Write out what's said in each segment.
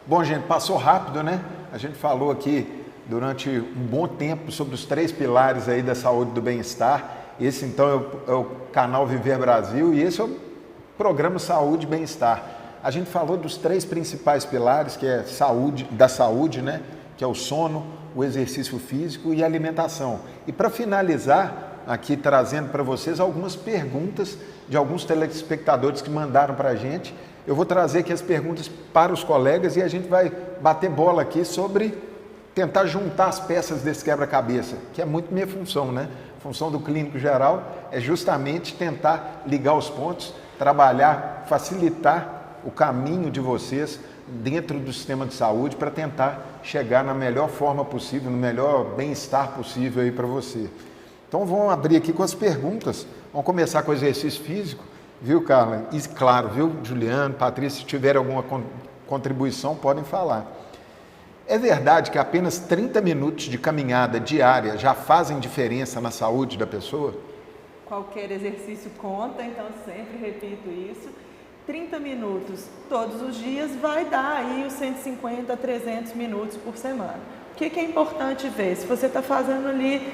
Bom, gente, passou rápido, né? A gente falou aqui durante um bom tempo sobre os 3 pilares aí da saúde e do bem-estar. Esse, então, é o canal Viver Brasil e esse é o programa Saúde e Bem-Estar. A gente falou dos 3 principais pilares, que é da saúde, né? Que é o sono, o exercício físico e a alimentação. E para finalizar, aqui trazendo para vocês algumas perguntas de alguns telespectadores que mandaram para a gente. Eu vou trazer aqui as perguntas para os colegas e a gente vai bater bola aqui sobre tentar juntar as peças desse quebra-cabeça, que é muito minha função, né? A função do clínico geral é justamente tentar ligar os pontos, trabalhar, facilitar o caminho de vocês dentro do sistema de saúde para tentar chegar na melhor forma possível, no melhor bem-estar possível aí para você. Então vamos abrir aqui com as perguntas. Vamos começar com o exercício físico, viu, Carla? E claro, viu, Juliano, Patrícia, se tiver alguma contribuição, podem falar. É verdade que apenas 30 minutos de caminhada diária já fazem diferença na saúde da pessoa? Qualquer exercício conta, então sempre repito isso. 30 minutos todos os dias vai dar aí os 150 a 300 minutos por semana. O que é importante ver? Se você está fazendo ali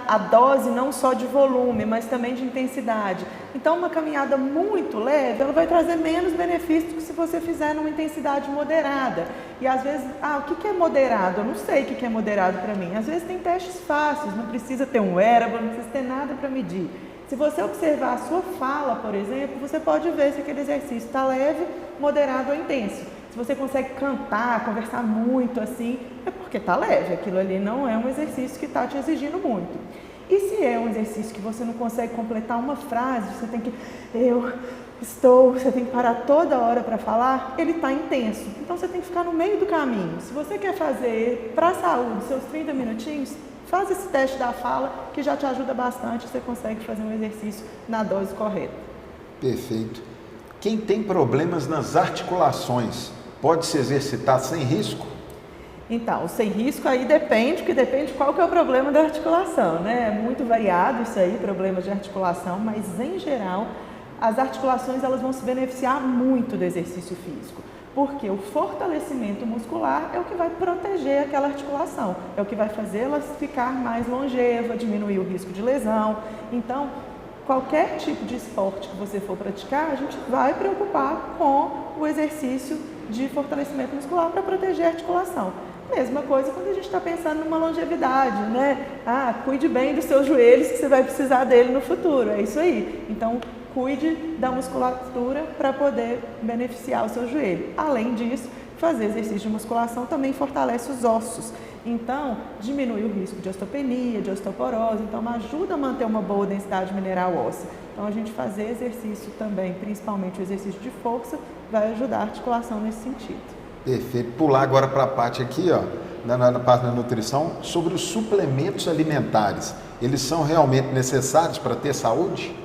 a dose não só de volume, mas também de intensidade. Então, uma caminhada muito leve, ela vai trazer menos benefícios do que se você fizer numa intensidade moderada. E às vezes, o que é moderado? Eu não sei o que é moderado para mim. Às vezes tem testes fáceis, não precisa ter um wearable, não precisa ter nada para medir. Se você observar a sua fala, por exemplo, você pode ver se aquele exercício está leve, moderado ou intenso. Se você consegue cantar, conversar muito assim, é porque está leve. Aquilo ali não é um exercício que está te exigindo muito. E se é um exercício que você não consegue completar uma frase, você tem que, você tem que parar toda hora para falar, ele está intenso. Então você tem que ficar no meio do caminho. Se você quer fazer para a saúde seus 30 minutinhos, faz esse teste da fala que já te ajuda bastante, você consegue fazer um exercício na dose correta. Perfeito. Quem tem problemas nas articulações pode se exercitar sem risco? Então, sem risco aí depende qual que é o problema da articulação, né? É muito variado isso aí, problemas de articulação, mas em geral as articulações elas vão se beneficiar muito do exercício físico. Porque o fortalecimento muscular é o que vai proteger aquela articulação, é o que vai fazê-la ficar mais longeva, diminuir o risco de lesão. Então, qualquer tipo de esporte que você for praticar, a gente vai preocupar com o exercício de fortalecimento muscular para proteger a articulação. Mesma coisa quando a gente está pensando numa longevidade, né? Cuide bem dos seus joelhos que você vai precisar dele no futuro, é isso aí. Então, cuide da musculatura para poder beneficiar o seu joelho. Além disso, fazer exercício de musculação também fortalece os ossos. Então, diminui o risco de osteopenia, de osteoporose, então ajuda a manter uma boa densidade mineral óssea. Então, a gente fazer exercício também, principalmente o exercício de força, vai ajudar a articulação nesse sentido. Perfeito. Pular agora para a parte aqui, na parte da nutrição, sobre os suplementos alimentares. Eles são realmente necessários para ter saúde?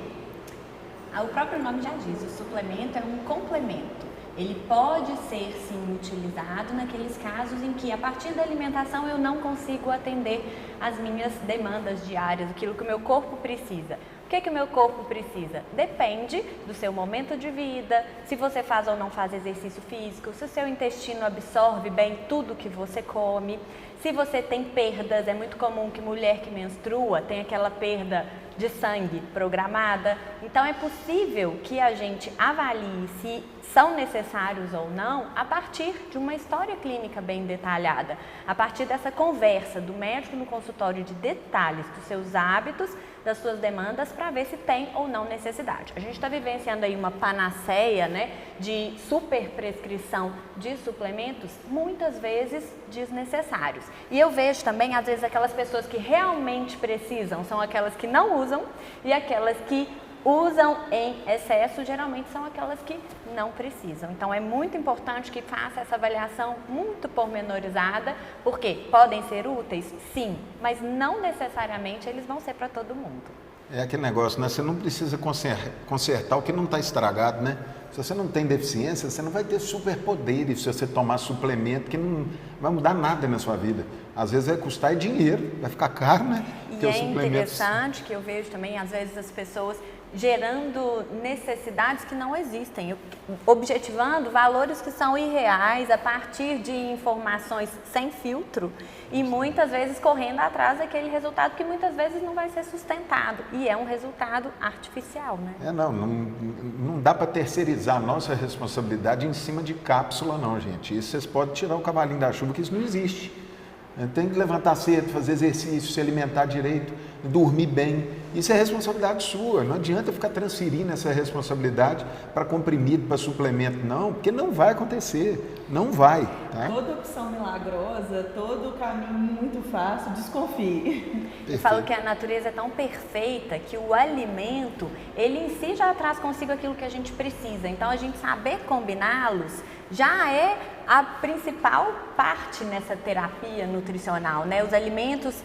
O próprio nome já diz, o suplemento é um complemento. Ele pode ser, sim, utilizado naqueles casos em que, a partir da alimentação, eu não consigo atender as minhas demandas diárias, aquilo que o meu corpo precisa. O que o meu corpo precisa? Depende do seu momento de vida, se você faz ou não faz exercício físico, se o seu intestino absorve bem tudo que você come, se você tem perdas. É muito comum que mulher que menstrua tenha aquela perda de sangue programada. Então é possível que a gente avalie se são necessários ou não a partir de uma história clínica bem detalhada, a partir dessa conversa do médico no consultório de detalhes dos seus hábitos, das suas demandas, para ver se tem ou não necessidade. A gente está vivenciando aí uma panaceia, né, de super prescrição de suplementos, muitas vezes desnecessários. E eu vejo também, às vezes, aquelas pessoas que realmente precisam, são aquelas que não usam, e aquelas que usam em excesso, geralmente são aquelas que não precisam. Então é muito importante que faça essa avaliação muito pormenorizada, porque podem ser úteis, sim, mas não necessariamente eles vão ser para todo mundo. É aquele negócio, né? Você não precisa consertar o que não está estragado, né? Se você não tem deficiência, você não vai ter superpoderes se você tomar suplemento que não vai mudar nada na sua vida. Às vezes vai custar dinheiro, vai ficar caro, né? E é interessante que eu vejo também, às vezes, as pessoas gerando necessidades que não existem, objetivando valores que são irreais a partir de informações sem filtro e muitas vezes correndo atrás daquele resultado que muitas vezes não vai ser sustentado e é um resultado artificial, né? Não dá para terceirizar a nossa responsabilidade em cima de cápsula não, gente. Isso vocês podem tirar o cavalinho da chuva, que isso não existe. Tem que levantar cedo, fazer exercício, se alimentar direito, dormir bem. Isso é responsabilidade sua. Não adianta ficar transferindo essa responsabilidade para comprimido, para suplemento, não, porque não vai acontecer. Não vai. Tá? Toda opção milagrosa, todo caminho muito fácil, desconfie. Eu falo que a natureza é tão perfeita que o alimento, ele em si já traz consigo aquilo que a gente precisa. Então, a gente saber combiná-los já é a principal parte nessa terapia nutricional, né? Os alimentos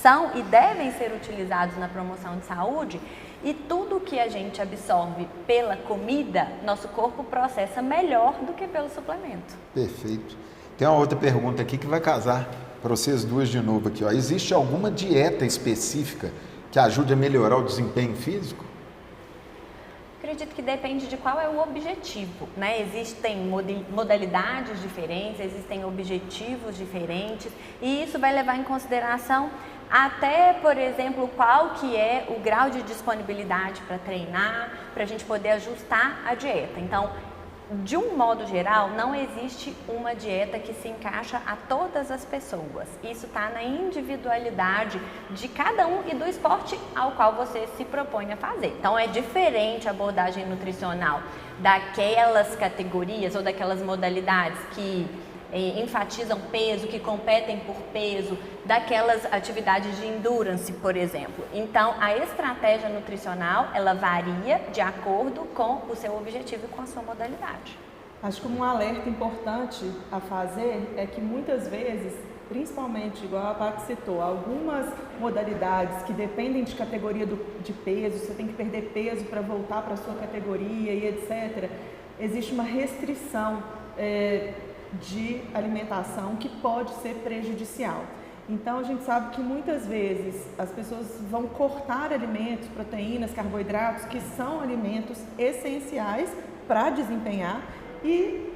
são e devem ser utilizados na promoção de saúde e tudo que a gente absorve pela comida, nosso corpo processa melhor do que pelo suplemento. Perfeito. Tem uma outra pergunta aqui que vai casar para vocês duas de novo aqui, ó. Existe alguma dieta específica que ajude a melhorar o desempenho físico? Acredito que depende de qual é o objetivo, né? Existem modalidades diferentes, existem objetivos diferentes e isso vai levar em consideração até, por exemplo, qual que é o grau de disponibilidade para treinar, para a gente poder ajustar a dieta. Então, de um modo geral, não existe uma dieta que se encaixa a todas as pessoas. Isso está na individualidade de cada um e do esporte ao qual você se propõe a fazer. Então, é diferente a abordagem nutricional daquelas categorias ou daquelas modalidades que enfatizam peso, que competem por peso, daquelas atividades de endurance, por exemplo. Então, a estratégia nutricional, ela varia de acordo com o seu objetivo e com a sua modalidade. Acho que um alerta importante a fazer é que muitas vezes, principalmente, igual a Paty citou, algumas modalidades que dependem de categoria de peso, você tem que perder peso para voltar para a sua categoria e etc., existe uma restrição de alimentação que pode ser prejudicial. Então, a gente sabe que muitas vezes as pessoas vão cortar alimentos, proteínas, carboidratos, que são alimentos essenciais para desempenhar e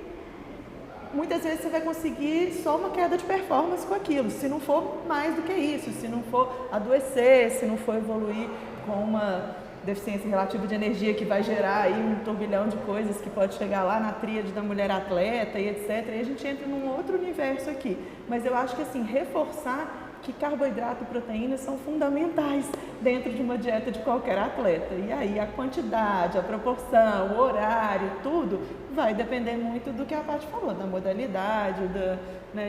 muitas vezes você vai conseguir só uma queda de performance com aquilo, se não for mais do que isso, se não for adoecer, se não for evoluir com uma deficiência relativa de energia que vai gerar aí um turbilhão de coisas que pode chegar lá na tríade da mulher atleta e etc. E a gente entra num outro universo aqui. Mas eu acho que assim, reforçar que carboidrato e proteína são fundamentais dentro de uma dieta de qualquer atleta. E aí a quantidade, a proporção, o horário, tudo vai depender muito do que a Paty falou, da modalidade,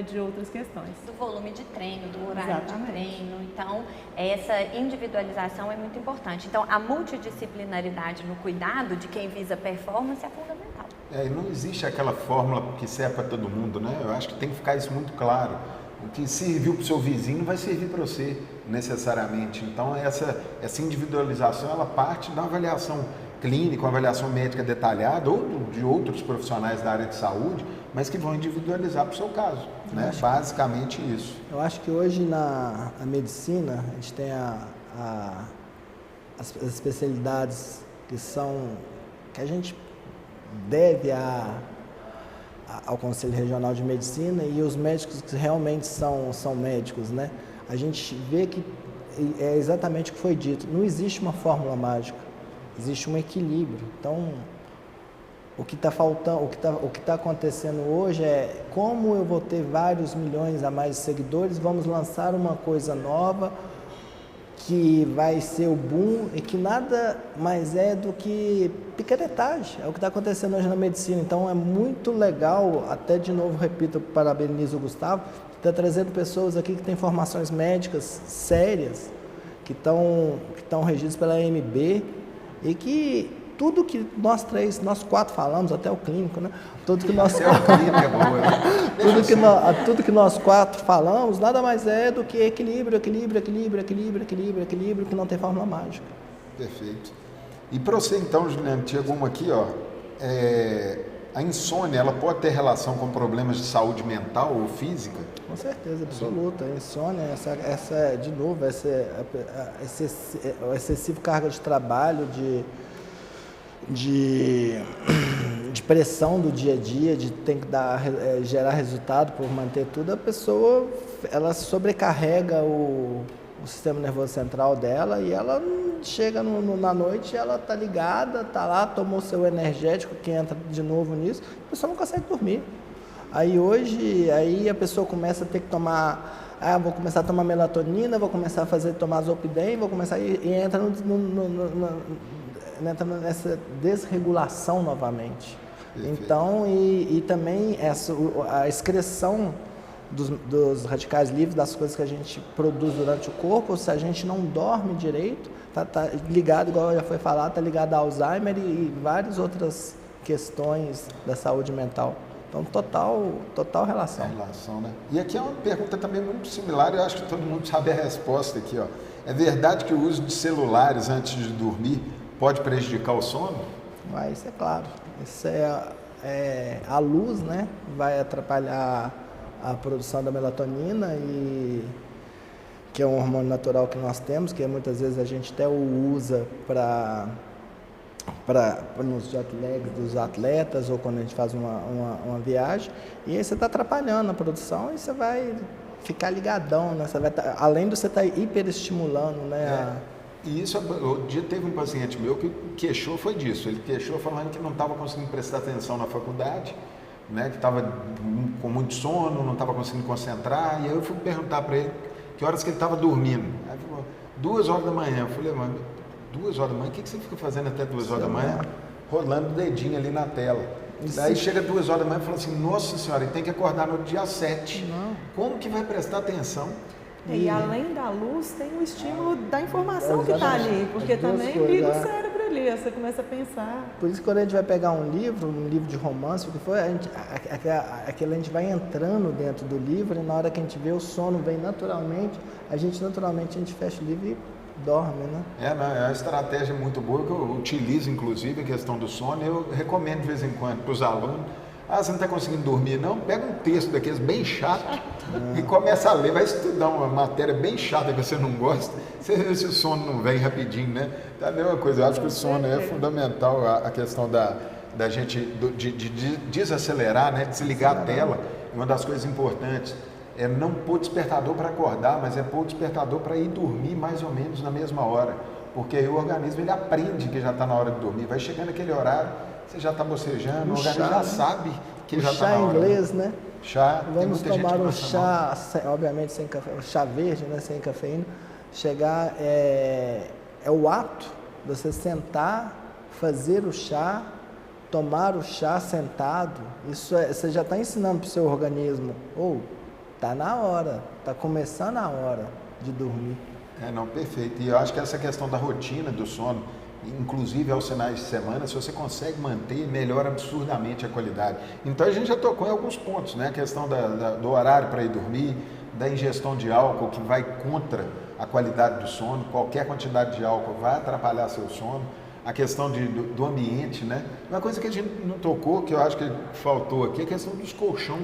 de outras questões. Do volume de treino, do horário Exatamente. de treino. Então, essa individualização é muito importante. Então, a multidisciplinaridade no cuidado de quem visa performance é fundamental. E não existe aquela fórmula que serve para todo mundo, né? Eu acho que tem que ficar isso muito claro. O que serviu para o seu vizinho não vai servir para você, necessariamente. Então, essa individualização, ela parte da avaliação clínica, uma avaliação médica detalhada ou de outros profissionais da área de saúde, mas que vão individualizar para o seu caso, né? Basicamente isso. Eu acho que hoje na medicina a gente tem as especialidades que a gente deve ao Conselho Regional de Medicina e os médicos que realmente são médicos, né? A gente vê que é exatamente o que foi dito, não existe uma fórmula mágica, existe um equilíbrio. Então, o que está faltando, o que está acontecendo hoje é como eu vou ter vários milhões a mais de seguidores, vamos lançar uma coisa nova que vai ser o boom e que nada mais é do que picaretagem. É o que está acontecendo hoje na medicina. Então é muito legal, até de novo, repito, parabenizo o Gustavo, que está trazendo pessoas aqui que têm formações médicas sérias, que estão regidas pela AMB e que tudo que nós quatro falamos, até o clínico, né? Tudo que nós quatro falamos, nada mais é do que equilíbrio, que não tem fórmula mágica. Perfeito. E para você então, Juliano, tinha uma aqui, ó, a insônia, ela pode ter relação com problemas de saúde mental ou física? Com certeza, absoluta. A insônia, essa de novo, essa excessiva carga de trabalho, de pressão do dia a dia, de ter que gerar resultado por manter tudo, a pessoa ela sobrecarrega o sistema nervoso central dela e ela chega na noite, ela tá ligada, tá lá, tomou seu energético, que entra de novo nisso, a pessoa não consegue dormir. Aí a pessoa começa a ter que tomar, vou começar a tomar melatonina, vou começar a tomar Zolpidem, vou começar e entra nessa desregulação novamente. Perfeito. Então, e também a excreção dos radicais livres, das coisas que a gente produz durante o corpo, se a gente não dorme direito, tá ligado, igual já foi falado, tá ligado a Alzheimer e várias outras questões da saúde mental. Então, total relação. Né? E aqui é uma pergunta também muito similar, eu acho que todo mundo sabe a resposta aqui, ó. É verdade que o uso de celulares antes de dormir pode prejudicar o sono? Isso é claro. Isso a luz, né? Vai atrapalhar a produção da melatonina, que é um hormônio natural que nós temos, que muitas vezes a gente até o usa nos jet lags dos atletas ou quando a gente faz uma viagem, e aí você está atrapalhando a produção e você vai ficar ligadão, né? Além de você estar hiperestimulando, né? E isso, o dia teve um paciente meu que queixou foi disso, ele queixou falando que não estava conseguindo prestar atenção na faculdade, né? Que estava com muito sono, não estava conseguindo concentrar, e aí eu fui perguntar para ele que horas que ele estava dormindo. Aí ele falou, 2 horas da manhã. Eu falei, mano, 2 horas da manhã? O que você fica fazendo até 2 horas da manhã? Rolando o dedinho ali na tela. Aí chega 2 horas da manhã e fala assim, nossa senhora, ele tem que acordar no dia 7. Não. Como que vai prestar atenção? E além da luz, tem o estímulo da informação que está ali, porque também liga o cérebro ali, você começa a pensar. Por isso que quando a gente vai pegar um livro de romance, o que for, a gente vai entrando dentro do livro e na hora que a gente vê o sono vem naturalmente, a gente fecha o livro e dorme, né? É uma estratégia muito boa que eu utilizo, inclusive, a questão do sono. Eu recomendo de vez em quando para os alunos. Você não está conseguindo dormir, não? Pega um texto daqueles bem chato e começa a ler. Vai estudar uma matéria bem chata que você não gosta. Você vê se o sono não vem rapidinho, né? É a mesma coisa. Eu acho que o sono é fundamental. A questão da gente de desacelerar, né? Desligar a tela. Uma das coisas importantes é não pôr despertador para acordar, mas é pôr despertador para ir dormir mais ou menos na mesma hora. Porque aí o organismo ele aprende que já está na hora de dormir. Vai chegando aquele horário, você já está bocejando, o organismo já sabe que já está na hora. O chá inglês, né? Chá. Vamos tomar um chá, obviamente sem café, um chá verde, né? Sem cafeína. Chegar, é o ato de você sentar, fazer o chá, tomar o chá sentado. Isso você já está ensinando para o seu organismo. Tá na hora, tá começando a hora de dormir. Não, perfeito. E eu acho que essa questão da rotina do sono, inclusive aos finais de semana, se você consegue manter, melhora absurdamente a qualidade. Então a gente já tocou em alguns pontos, né? A questão do horário para ir dormir, da ingestão de álcool, que vai contra a qualidade do sono, qualquer quantidade de álcool vai atrapalhar seu sono. A questão do ambiente, né? Uma coisa que a gente não tocou, que eu acho que faltou aqui, é a questão dos colchão,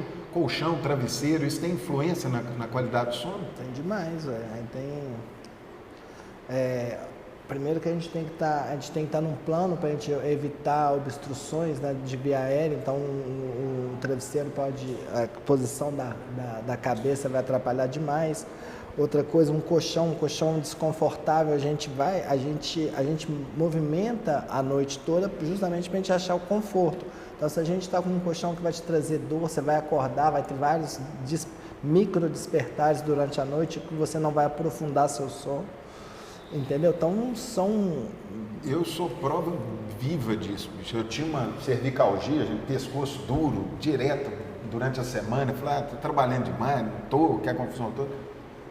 travesseiro, isso tem influência na qualidade do sono? Tem demais, velho. Primeiro que a gente tem que estar num plano para a gente evitar obstruções, né, de via aérea, então um travesseiro a posição da cabeça vai atrapalhar demais. Outra coisa, um colchão desconfortável, a gente movimenta a noite toda justamente para a gente achar o conforto. Então, se a gente está com um colchão que vai te trazer dor, você vai acordar, vai ter vários micro despertares durante a noite que você não vai aprofundar seu sono, entendeu? Então, Eu sou prova viva disso, bicho. Eu tinha uma cervicalgia, pescoço duro, direto, durante a semana. Eu falei, tô trabalhando demais, não tô, quer confusão toda.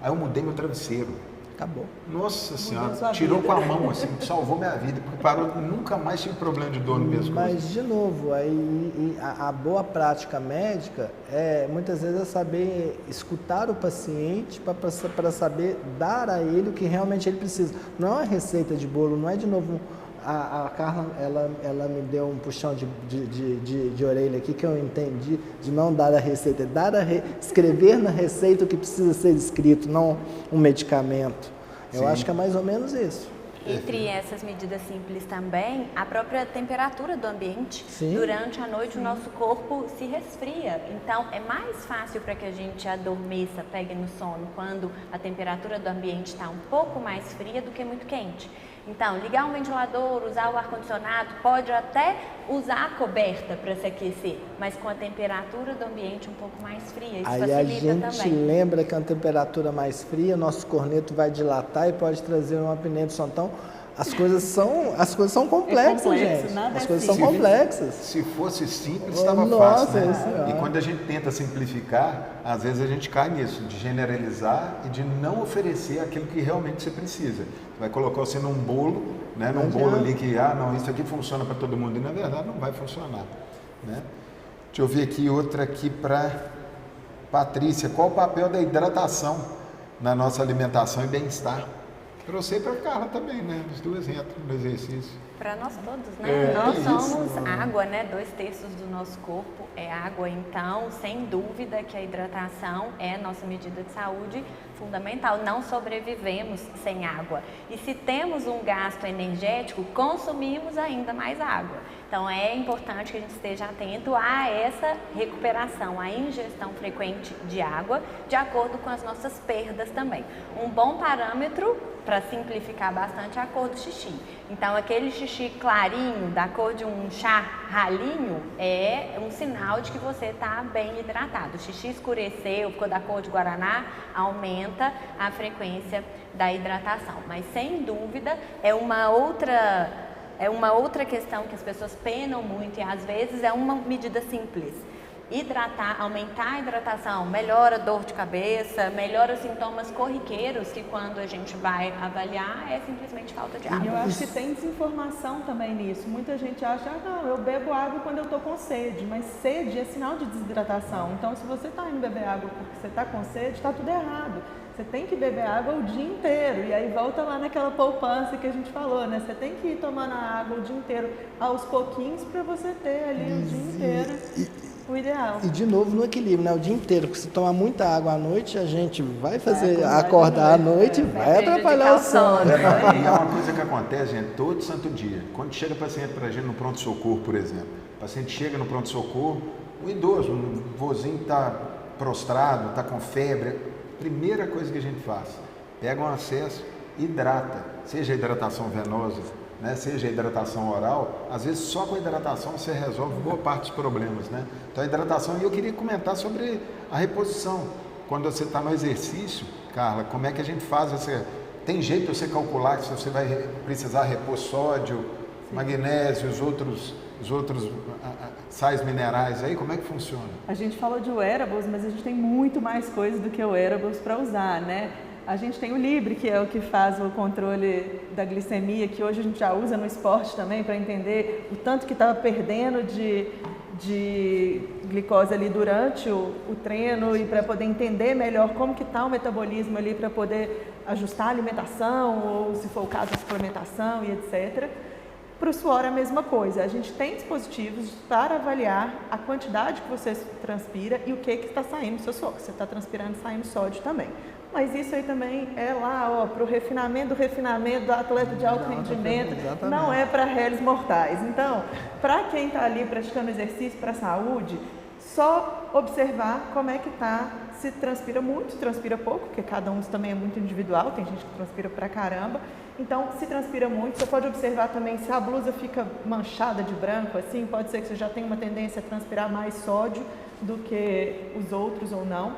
Aí eu mudei meu travesseiro. Acabou. Nossa Senhora, tirou com a mão, assim, salvou minha vida, porque nunca mais tive problema de dor no pescoço. Mas, de novo, a boa prática médica muitas vezes, é saber escutar o paciente para saber dar a ele o que realmente ele precisa. Não é uma receita de bolo, não é de novo... A Carla, ela me deu um puxão de orelha aqui que eu entendi, de não dar a receita, escrever na receita o que precisa ser escrito, não um medicamento. Eu acho que é mais ou menos isso. Entre essas medidas simples também, a própria temperatura do ambiente. Sim. Durante a noite o nosso corpo se resfria, então é mais fácil para que a gente adormeça, pegue no sono, quando a temperatura do ambiente está um pouco mais fria do que muito quente. Então, ligar um ventilador, usar o ar-condicionado, pode até usar a coberta para se aquecer, mas com a temperatura do ambiente um pouco mais fria, isso Aí facilita a gente também. lembra que a temperatura mais fria, nosso corneto vai dilatar e pode trazer uma apneia do sono. Então, as coisas são complexas, complexo, gente. nada As é coisas são simples. complexas. Se fosse simples, Oh, estava nossa fácil, né? Senhora. E quando a gente tenta simplificar, às vezes a gente cai nisso, de generalizar e de não oferecer aquilo que realmente você precisa. Vai colocar você num bolo, né? Num bolo ali que, não, isso aqui funciona para todo mundo. E na verdade não vai funcionar, né? Deixa eu ver aqui outra aqui para Patrícia. Qual o papel da hidratação na nossa alimentação e bem-estar? Para você e para a Carla também, né? Os dois entram no exercício. Para nós todos, né? Nós isso. somos água, né? 2/3 do nosso corpo é água, então, sem dúvida que a hidratação é a nossa medida de saúde fundamental. Não sobrevivemos sem água. E se temos um gasto energético, consumimos ainda mais água. Então, é importante que a gente esteja atento a essa recuperação, a ingestão frequente de água, de acordo com as nossas perdas também. Um bom parâmetro, para simplificar bastante, é a cor do xixi. Então, aquele xixi clarinho, da cor de um chá ralinho, é um sinal de que você está bem hidratado. O xixi escureceu, ficou da cor de guaraná, aumenta a frequência da hidratação. Mas, sem dúvida, é uma outra questão que as pessoas penam muito e às vezes é uma medida simples. Hidratar, aumentar a hidratação, melhora dor de cabeça, melhora sintomas corriqueiros que quando a gente vai avaliar é simplesmente falta de E água. eu acho que tem desinformação também nisso. Muita gente acha, não, eu bebo água quando eu estou com sede, mas sede é sinal de desidratação. Então, se você está indo beber água porque você está com sede, está tudo errado. Você tem que beber água o dia inteiro. E aí volta lá naquela poupança que a gente falou, né? Você tem que ir tomando a água o dia inteiro, aos pouquinhos, para você ter ali o dia inteiro. O ideal. E de novo no equilíbrio, né? O dia inteiro, porque se tomar muita água à noite, a gente vai fazer acordar acordar à noite, vai atrapalhar o sono. E é uma coisa que acontece, gente, todo santo dia. Quando chega paciente para a gente no pronto-socorro, por exemplo, o paciente chega no pronto-socorro, um idoso, um vozinho está prostrado, está com febre, primeira coisa que a gente faz, pega um acesso, hidrata, seja a hidratação venosa, né, seja a hidratação oral, às vezes só com a hidratação você resolve boa parte dos problemas, né? Então a hidratação, e eu queria comentar sobre a reposição. Quando você está no exercício, Carla, como é que a gente faz essa... Tem jeito de você calcular se você vai precisar repor sódio, magnésio, os outros sais minerais aí, como é que funciona? A gente falou de wearables, mas a gente tem muito mais coisa do que o wearables para usar, né? A gente tem o Libre, que é o que faz o controle da glicemia, que hoje a gente já usa no esporte também para entender o tanto que estava perdendo de glicose ali durante o treino e para poder entender melhor como que está o metabolismo ali para poder ajustar a alimentação ou, se for o caso, a suplementação e etc. Para o suor é a mesma coisa. A gente tem dispositivos para avaliar a quantidade que você transpira e o que está saindo do seu suor. Você está transpirando e saindo sódio também. Mas isso aí também é lá, para o refinamento do atleta de alto rendimento, não é para réis mortais. Então, para quem está ali praticando exercício para a saúde, só observar como é que está, se transpira muito, se transpira pouco, porque cada um também é muito individual, tem gente que transpira pra caramba. Então, se transpira muito, você pode observar também se a blusa fica manchada de branco, assim, pode ser que você já tenha uma tendência a transpirar mais sódio do que os outros ou não.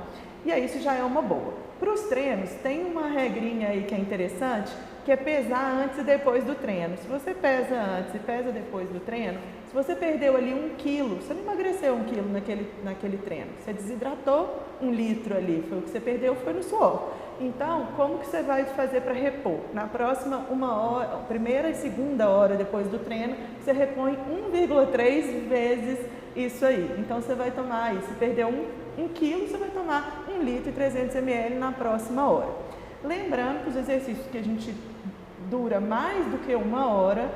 E aí isso já é uma boa. Para os treinos, tem uma regrinha aí que é interessante, que é pesar antes e depois do treino. Se você pesa antes e pesa depois do treino, se você perdeu ali 1 quilo, você não emagreceu 1 quilo naquele treino, você desidratou 1 litro ali, foi o que você perdeu, foi no suor. Então, como que você vai fazer para repor? Na próxima 1 hora, primeira e segunda hora depois do treino, você repõe 1,3 vezes isso aí. Então, você vai tomar aí, se perdeu 1 quilo, você vai tomar 1 litro e 300 ml na próxima hora. Lembrando que os exercícios que a gente dura mais do que 1 hora,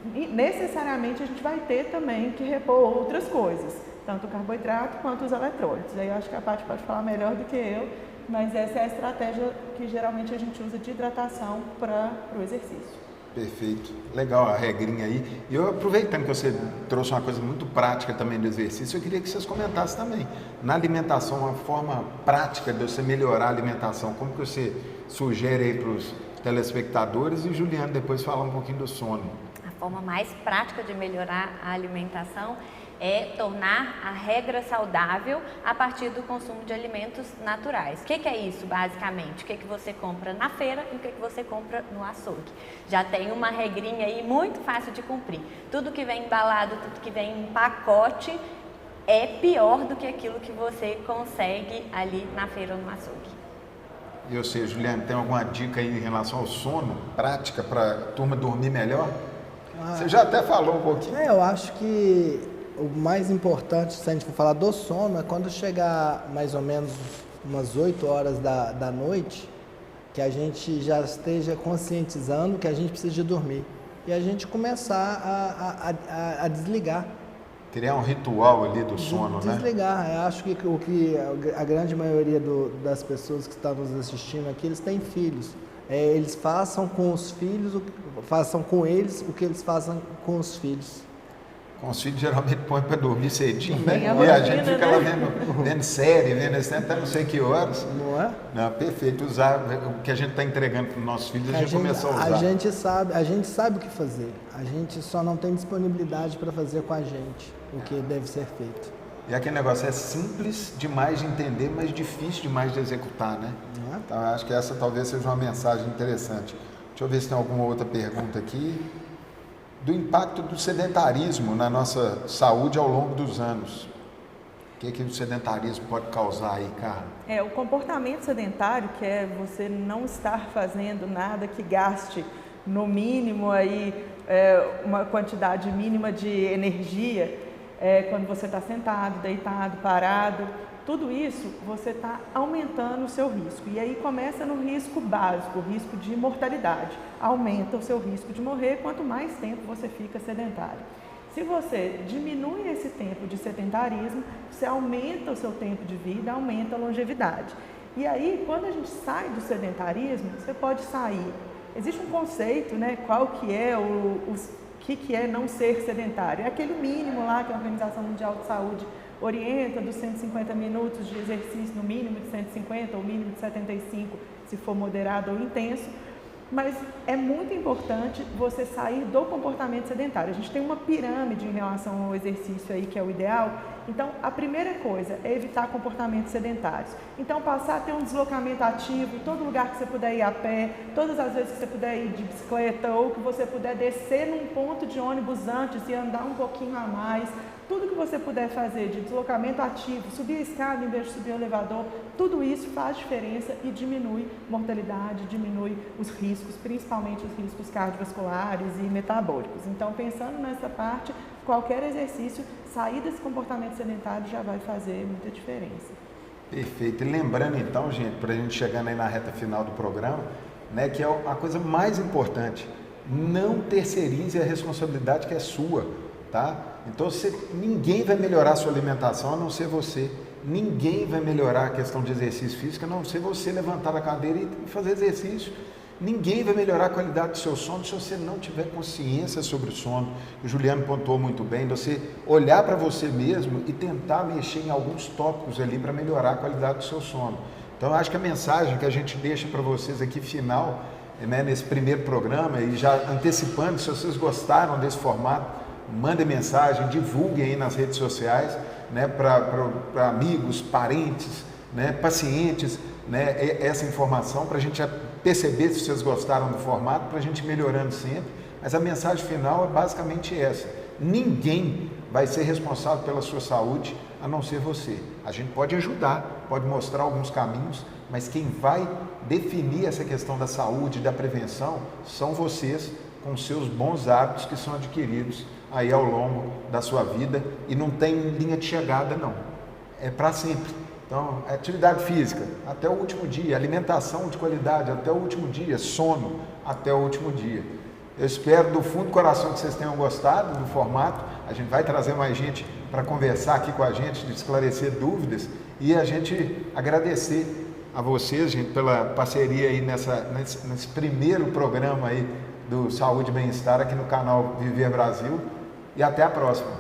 necessariamente a gente vai ter também que repor outras coisas, tanto o carboidrato quanto os eletrólitos. Aí eu acho que a Paty pode falar melhor do que eu mas essa é a estratégia que geralmente a gente usa de hidratação para o exercício. Perfeito. Legal a regrinha aí. E eu, aproveitando que você trouxe uma coisa muito prática também do exercício, eu queria que vocês comentassem também. Na alimentação, uma forma prática de você melhorar a alimentação, como que você sugere aí para os telespectadores, e Juliana depois falar um pouquinho do sono. A forma mais prática de melhorar a alimentação é tornar a regra saudável a partir do consumo de alimentos naturais. O que é isso, basicamente? O que você compra na feira e o que você compra no açougue. Já tem uma regrinha aí muito fácil de cumprir. Tudo que vem embalado, tudo que vem em pacote é pior do que aquilo que você consegue ali na feira ou no açougue. E você, Juliana, tem alguma dica aí em relação ao sono, prática para a turma dormir melhor? Você já até falou um pouquinho. Eu acho que o mais importante, se a gente for falar do sono, é quando chegar mais ou menos umas 8 horas da noite, que a gente já esteja conscientizando que a gente precisa de dormir. E a gente começar a desligar. Criar um ritual ali do sono, né? Desligar. Eu acho que o que a grande maioria das pessoas que estão nos assistindo aqui, eles têm filhos. Eles façam com os filhos, façam com eles o que eles fazem com os filhos. Com os filhos geralmente põe para dormir cedinho, né? E a gente fica lá vendo série, vendo esse tempo até não sei que horas. Não é? Não, perfeito. Usar o que a gente está entregando para os nossos filhos, a gente começou a usar. A gente sabe o que fazer. A gente só não tem disponibilidade para fazer com a gente o que deve ser feito. E aquele negócio é simples demais de entender, mas difícil demais de executar, né? Não é? Então, eu acho que essa talvez seja uma mensagem interessante. Deixa eu ver se tem alguma outra pergunta aqui. Do impacto do sedentarismo na nossa saúde ao longo dos anos. O que o sedentarismo pode causar aí, cara? O comportamento sedentário, que é você não estar fazendo nada que gaste no mínimo aí, uma quantidade mínima de energia, quando você está sentado, deitado, parado, tudo isso você está aumentando o seu risco. E aí começa no risco básico, o risco de mortalidade. Aumenta o seu risco de morrer quanto mais tempo você fica sedentário. Se você diminui esse tempo de sedentarismo, você aumenta o seu tempo de vida, aumenta a longevidade. E aí, quando a gente sai do sedentarismo, você pode sair. Existe um conceito, né? Qual que é o que é não ser sedentário? É aquele mínimo lá que a Organização Mundial de Saúde orienta, dos 150 minutos de exercício, no mínimo de 150 ou mínimo de 75, se for moderado ou intenso. Mas é muito importante você sair do comportamento sedentário. A gente tem uma pirâmide em relação ao exercício aí, que é o ideal. Então, a primeira coisa é evitar comportamentos sedentários. Então, passar a ter um deslocamento ativo, todo lugar que você puder ir a pé, todas as vezes que você puder ir de bicicleta ou que você puder descer num ponto de ônibus antes e andar um pouquinho a mais. Tudo que você puder fazer de deslocamento ativo, subir a escada em vez de subir o elevador, tudo isso faz diferença e diminui mortalidade, diminui os riscos, principalmente os riscos cardiovasculares e metabólicos. Então, pensando nessa parte, qualquer exercício, sair desse comportamento sedentário já vai fazer muita diferença. Perfeito. E lembrando então, gente, para a gente chegando aí na reta final do programa, né, que é a coisa mais importante, não terceirize a responsabilidade que é sua, tá? Então, ninguém vai melhorar a sua alimentação a não ser você. Ninguém vai melhorar a questão de exercício físico a não ser você levantar a cadeira e fazer exercício. Ninguém vai melhorar a qualidade do seu sono se você não tiver consciência sobre o sono. O Juliano pontuou muito bem, você olhar para você mesmo e tentar mexer em alguns tópicos ali para melhorar a qualidade do seu sono. Então, eu acho que a mensagem que a gente deixa para vocês aqui final, né, nesse primeiro programa, e já antecipando, se vocês gostaram desse formato, mandem mensagem, divulguem aí nas redes sociais, né, para amigos, parentes, né, pacientes, né, essa informação para a gente perceber se vocês gostaram do formato, para a gente ir melhorando sempre. Mas a mensagem final é basicamente essa: ninguém vai ser responsável pela sua saúde a não ser você. A gente pode ajudar, pode mostrar alguns caminhos, mas quem vai definir essa questão da saúde e da prevenção são vocês, com seus bons hábitos que são adquiridos aí ao longo da sua vida, e não tem linha de chegada não, é para sempre. Então, atividade física até o último dia, alimentação de qualidade até o último dia, sono até o último dia. Eu espero do fundo do coração que vocês tenham gostado do formato. A gente vai trazer mais gente para conversar aqui com a gente, de esclarecer dúvidas, e a gente agradecer a vocês, gente, pela parceria aí nesse primeiro programa aí do Saúde e Bem-Estar aqui no canal Viver Brasil, e até a próxima.